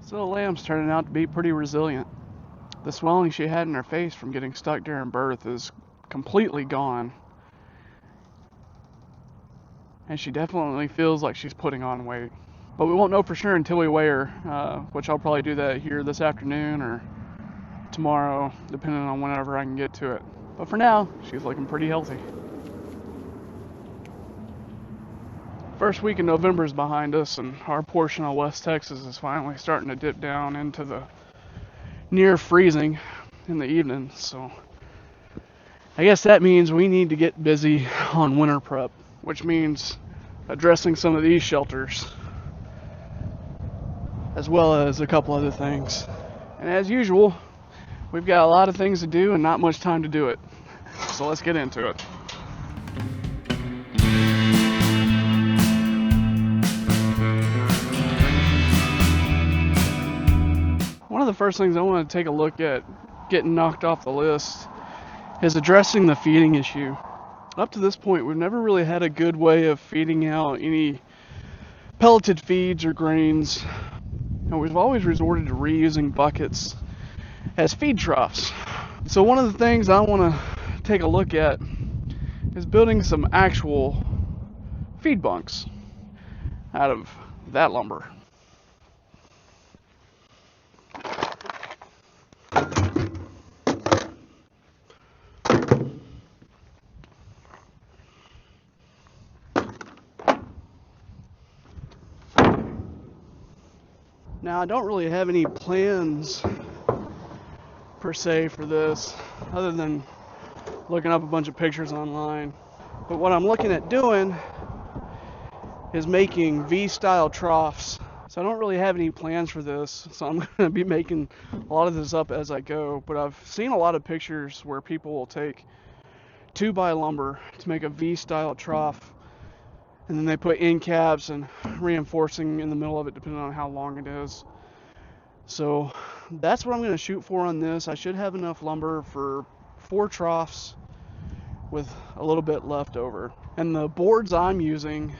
So the lamb's turning out to be pretty resilient. The swelling she had in her face from getting stuck during birth is completely gone. And she definitely feels like she's putting on weight. But we won't know for sure until we weigh her, which I'll probably do that here this afternoon or tomorrow, depending on whenever I can get to it. But for now, she's looking pretty healthy. First week in November is behind us, and our portion of West Texas is finally starting to dip down into the near freezing in the evening. So I guess that means we need to get busy on winter prep, which means addressing some of these shelters, as well as a couple other things. And as usual, we've got a lot of things to do and not much time to do it. So let's get into it. One of the first things I want to take a look at getting knocked off the list is addressing the feeding issue. Up to this point, we've never really had a good way of feeding out any pelleted feeds or grains, and we've always resorted to reusing buckets as feed troughs. So one of the things I want to take a look at is building some actual feed bunks out of that lumber. Now, I don't really have any plans per se for this, other than looking up a bunch of pictures online. But what I'm looking at doing is making V-style troughs. So I don't really have any plans for this, so I'm going to be making a lot of this up as I go. But I've seen a lot of pictures where people will take 2x lumber to make a V-style trough, and then they put end caps and reinforcing in the middle of it depending on how long it is. So that's what I'm going to shoot for on this. I should have enough lumber for 4 troughs with a little bit left over. And the boards I'm using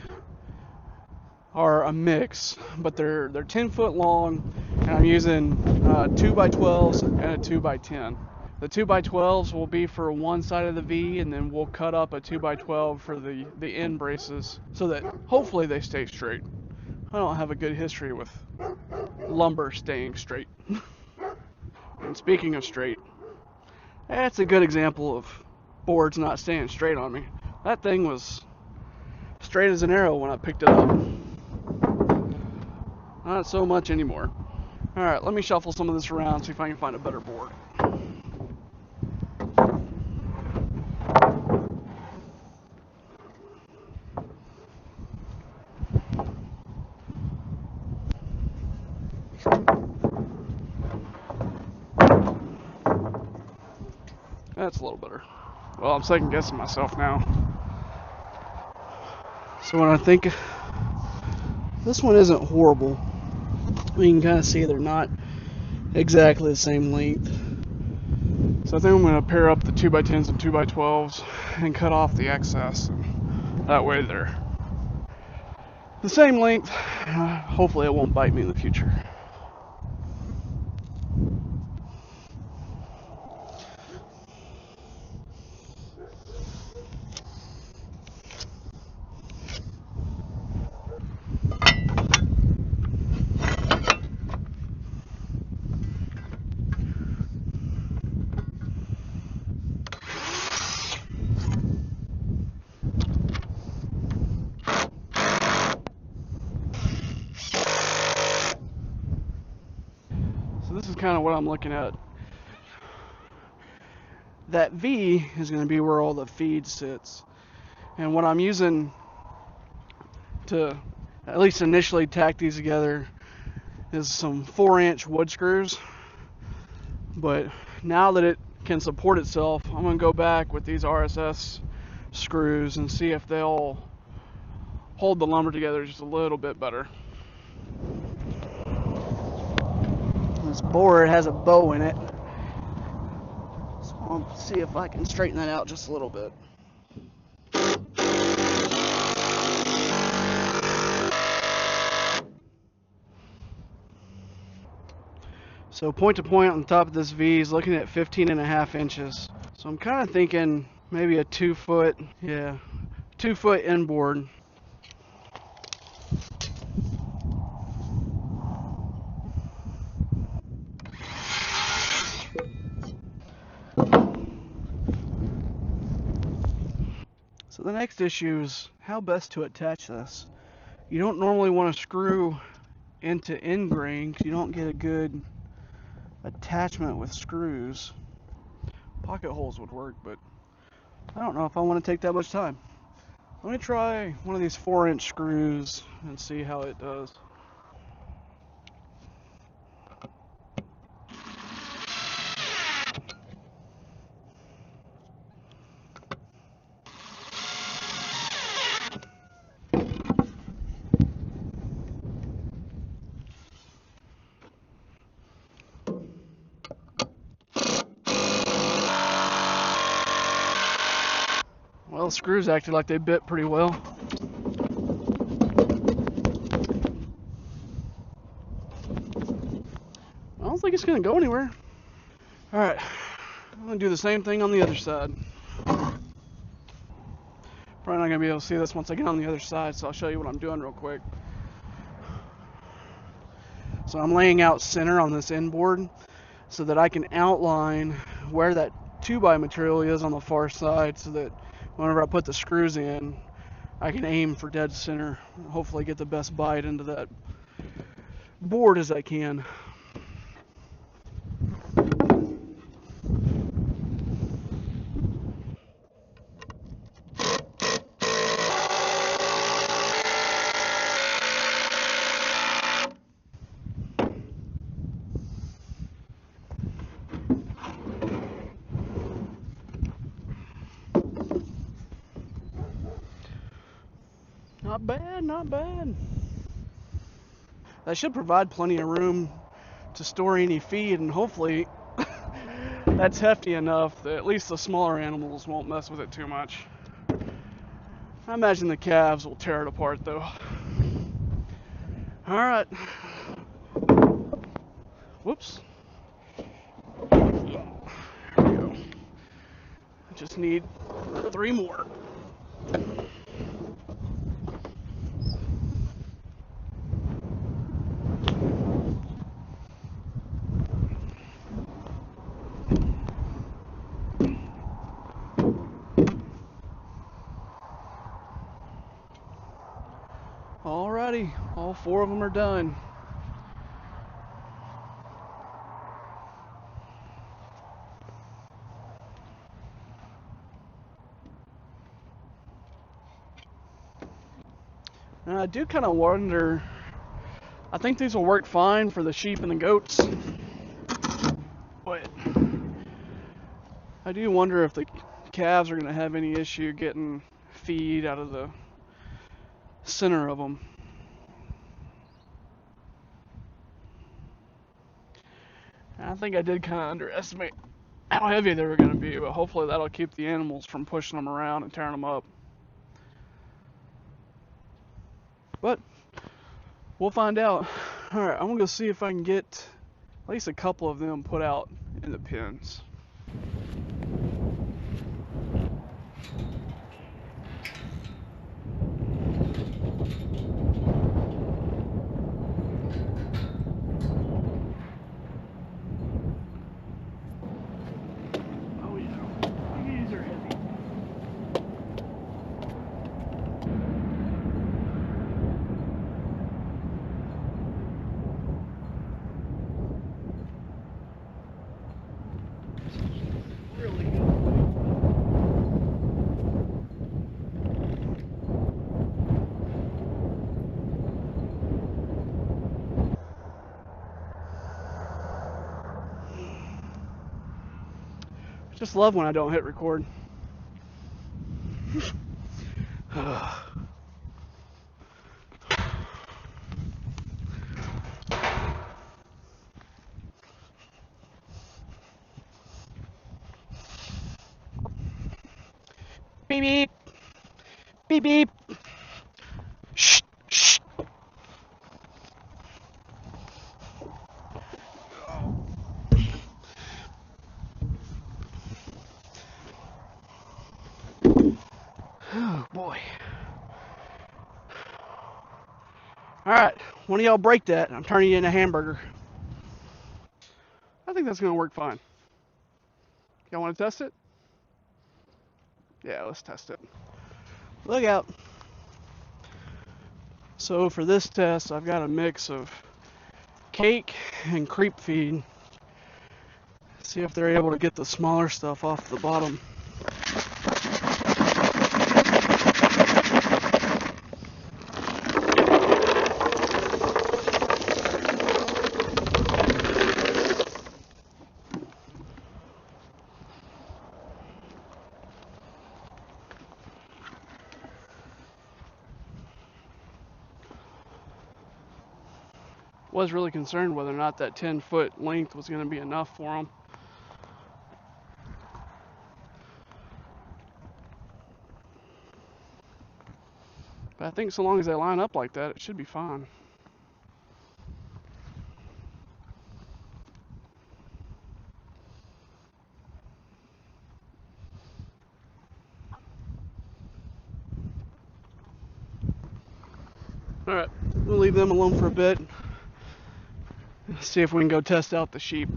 are a mix, but they're 10 foot long, and I'm using 2x12s and a 2x10. The 2x12s will be for one side of the V, and then we'll cut up a 2x12 for the end braces so that hopefully they stay straight. I don't have a good history with lumber staying straight. And speaking of straight, that's a good example of boards not staying straight on me. That thing was straight as an arrow when I picked it up. Not so much anymore. Alright, let me shuffle some of this around, see if I can find a better board. That's a little better. Well, I'm second guessing myself now. So when I think this one isn't horrible, you can kind of see they're not exactly the same length. So I think I'm going to pair up the 2x10s and 2x12s and cut off the excess. That way they're the same length. Hopefully it won't bite me in the future. This is kind of what I'm looking at. That V is going to be where all the feed sits. And what I'm using to at least initially tack these together is some 4-inch wood screws. But now that it can support itself, I'm going to go back with these RSS screws and see if they'll hold the lumber together just a little bit better. This board has a bow in it, so I'll see if I can straighten that out just a little bit. So point to point on the top of this V is looking at 15.5 inches. So I'm kind of thinking maybe a 2 foot, yeah, 2 foot inboard. So the next issue is how best to attach this. You don't normally want to screw into end grain because you don't get a good attachment with screws. Pocket holes would work, but I don't know if I want to take that much time. Let me try one of these 4-inch screws and see how it does. Well, the screws acted like they bit pretty well. I don't think it's going to go anywhere. Alright, I'm going to do the same thing on the other side. Probably not going to be able to see this once I get on the other side, so I'll show you what I'm doing real quick. So I'm laying out center on this end board so that I can outline where that 2x material is on the far side, so that whenever I put the screws in, I can aim for dead center and hopefully get the best bite into that board as I can. Not bad, not bad. That should provide plenty of room to store any feed, and hopefully that's hefty enough that at least the smaller animals won't mess with it too much. I imagine the calves will tear it apart though. Alright. Whoops. There we go. I just need 3 more. Alrighty, all 4 of them are done. Now I do kind of wonder, I think these will work fine for the sheep and the goats, but I do wonder if the calves are going to have any issue getting feed out of the center of them. I think I did kind of underestimate how heavy they were going to be, but hopefully that'll keep the animals from pushing them around and tearing them up. But we'll find out. Alright, I'm going to go see if I can get at least a couple of them put out in the pens. Just love when I don't hit record. Beep beep. Beep beep. Shh. Shh. Alright, one of y'all break that, I'm turning you into a hamburger. I think that's going to work fine. Y'all want to test it? Yeah, let's test it. Look out. So for this test, I've got a mix of cake and creep feed. See if they're able to get the smaller stuff off the bottom. Was really concerned whether or not that 10-foot length was going to be enough for them. But I think so long as they line up like that, it should be fine. Alright, we'll leave them alone for a bit. See if we can go test out the sheep.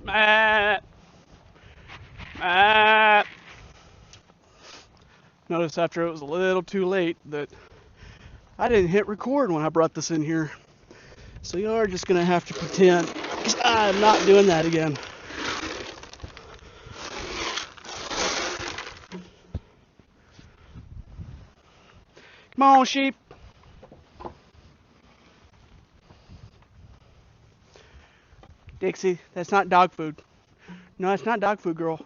Matt! Matt! Notice after it was a little too late that I didn't hit record when I brought this in here. So you are just going to have to pretend I'm not doing that again. Come on, sheep. Dixie, that's not dog food. No, it's not dog food, girl.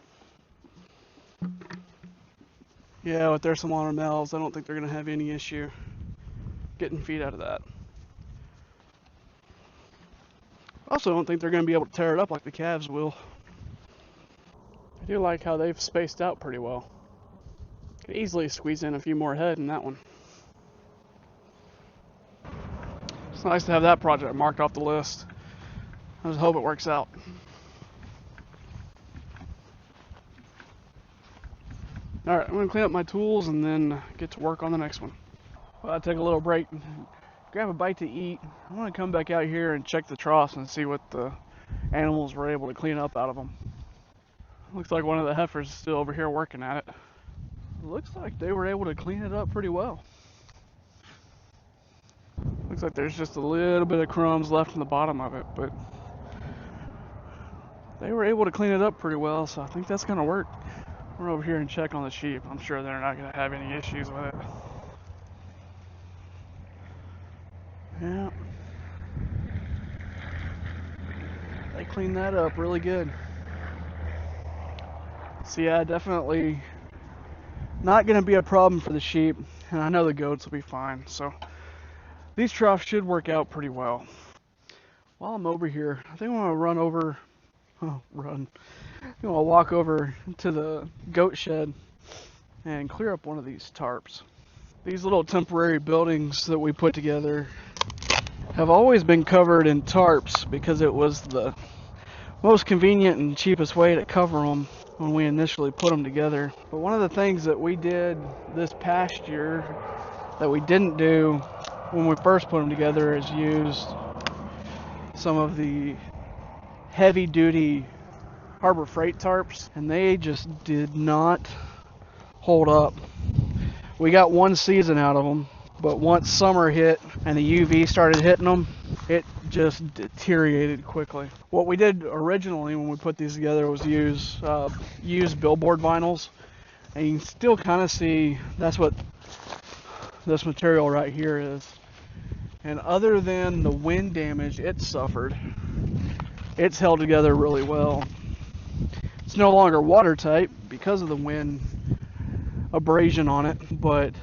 Yeah, with their smaller males, I don't think they're going to have any issue getting feed out of that. Also, don't think they're going to be able to tear it up like the calves will. I do like how they've spaced out pretty well. Could easily squeeze in a few more head in that one. It's nice to have that project marked off the list. I just hope it works out. Alright, I'm going to clean up my tools and then get to work on the next one. Well, I take a little break, grab a bite to eat. I want to come back out here and check the troughs and see what the animals were able to clean up out of them. Looks like one of the heifers is still over here working at it. Looks like they were able to clean it up pretty well. Looks like there's just a little bit of crumbs left in the bottom of it, but they were able to clean it up pretty well, so I think that's going to work. We're over here and check on the sheep. I'm sure they're not going to have any issues with it. Yeah. They cleaned that up really good. So yeah, definitely not going to be a problem for the sheep, and I know the goats will be fine. So these troughs should work out pretty well. While I'm over here, I think I want to run over. Oh, run. I'm going to walk over to the goat shed and clear up one of these tarps. These little temporary buildings that we put together have always been covered in tarps because it was the most convenient and cheapest way to cover them when we initially put them together. But one of the things that we did this past year that we didn't do when we first put them together is used some of the heavy duty Harbor Freight tarps, and they just did not hold up. We got one season out of them, but once summer hit and the UV started hitting them, it just deteriorated quickly. What we did originally when we put these together was use billboard vinyls, and you can still kind of see that's what this material right here is. And other than the wind damage it suffered, it's held together really well. It's no longer watertight because of the wind abrasion on it, but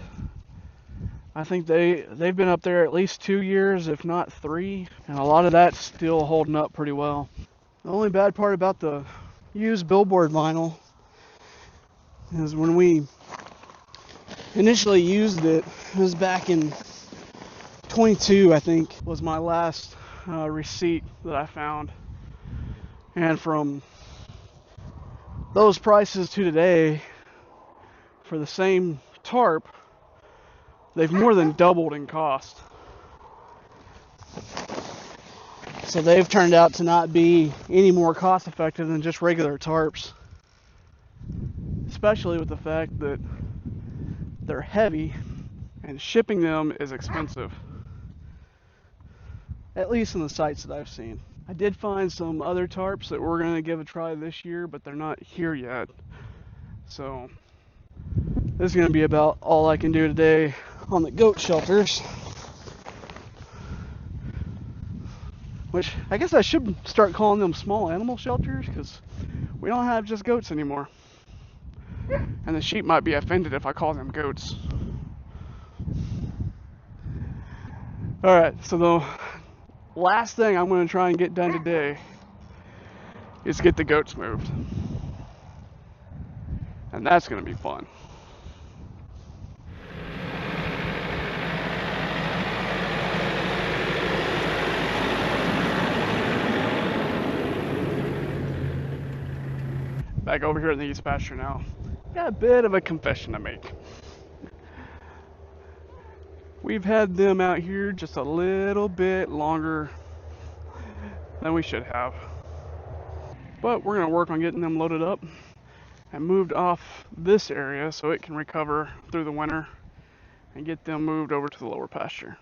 I think they've been up there at least 2 years, if not 3, and a lot of that's still holding up pretty well. The only bad part about the used billboard vinyl is when we initially used it was back in 22, I think, was my last receipt that I found. And from those prices to today, for the same tarp, they've more than doubled in cost. So they've turned out to not be any more cost effective than just regular tarps. Especially with the fact that they're heavy and shipping them is expensive. At least in the sites that I've seen. I did find some other tarps that we're going to give a try this year, but they're not here yet. So this is going to be about all I can do today on the goat shelters. Which I guess I should start calling them small animal shelters, because we don't have just goats anymore. And the sheep might be offended if I call them goats. Alright, so the last thing I'm going to try and get done today is get the goats moved. And that's going to be fun. Back over here in the east pasture now. Got a bit of a confession to make. We've had them out here just a little bit longer than we should have. But we're going to work on getting them loaded up and moved off this area so it can recover through the winter and get them moved over to the lower pasture.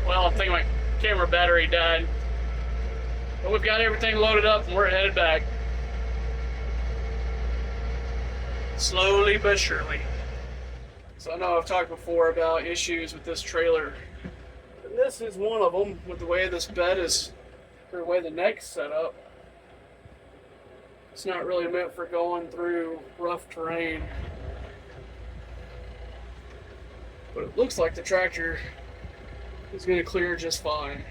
Well, I think my camera battery died. But we've got everything loaded up and we're headed back. Slowly but surely. So I know I've talked before about issues with this trailer. And this is one of them, with the way this bed is, or the way the neck's set up. It's not really meant for going through rough terrain. But it looks like the tractor is going to clear just fine.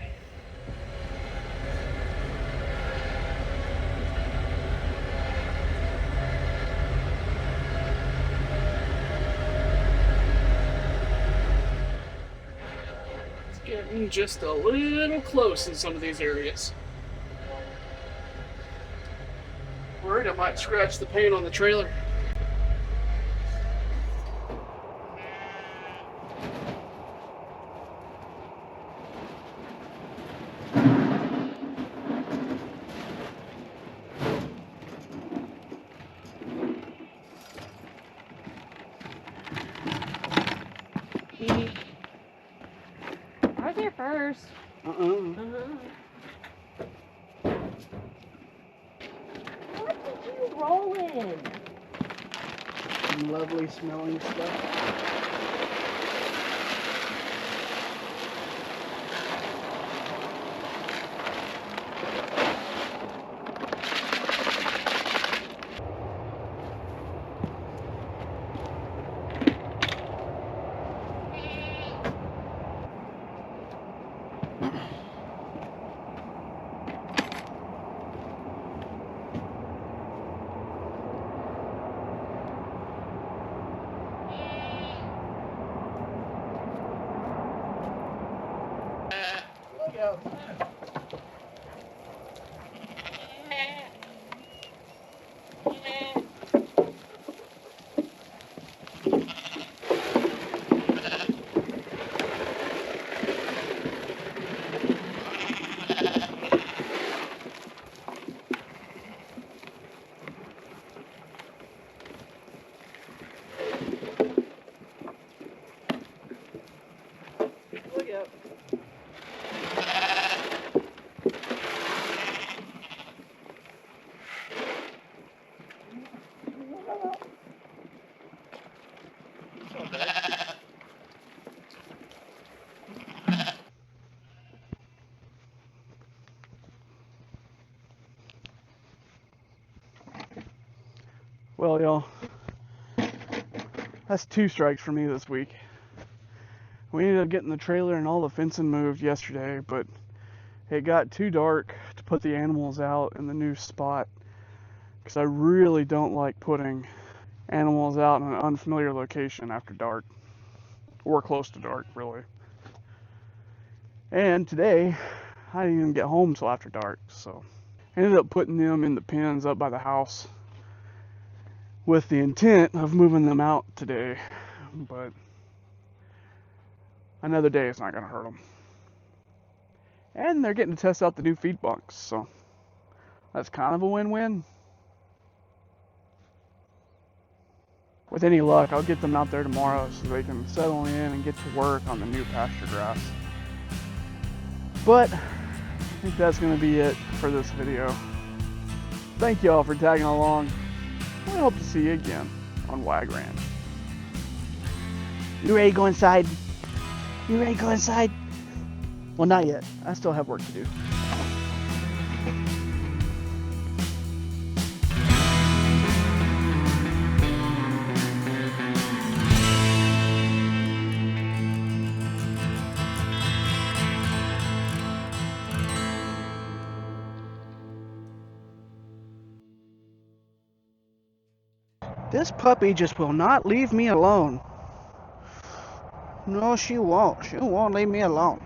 It's getting just a little close in some of these areas. Worried I might scratch the paint on the trailer. I was there first. What did you roll in? Some lovely smelling stuff. Look out. Look out. Well, y'all, that's 2 strikes for me this week. We ended up getting the trailer and all the fencing moved yesterday, but it got too dark to put the animals out in the new spot because I really don't like putting animals out in an unfamiliar location after dark, or close to dark, really. And today, I didn't even get home till after dark, so I ended up putting them in the pens up by the house with the intent of moving them out today, but another day is not going to hurt them. And they're getting to test out the new feed bunks, so that's kind of a win-win. With any luck, I'll get them out there tomorrow so they can settle in and get to work on the new pasture grass. But I think that's going to be it for this video. Thank you all for tagging along. I hope to see you again on Wag Ranch. You ready to go inside? You ready to go inside? Well, not yet. I still have work to do. This puppy just will not leave me alone. No, she won't. She won't leave me alone.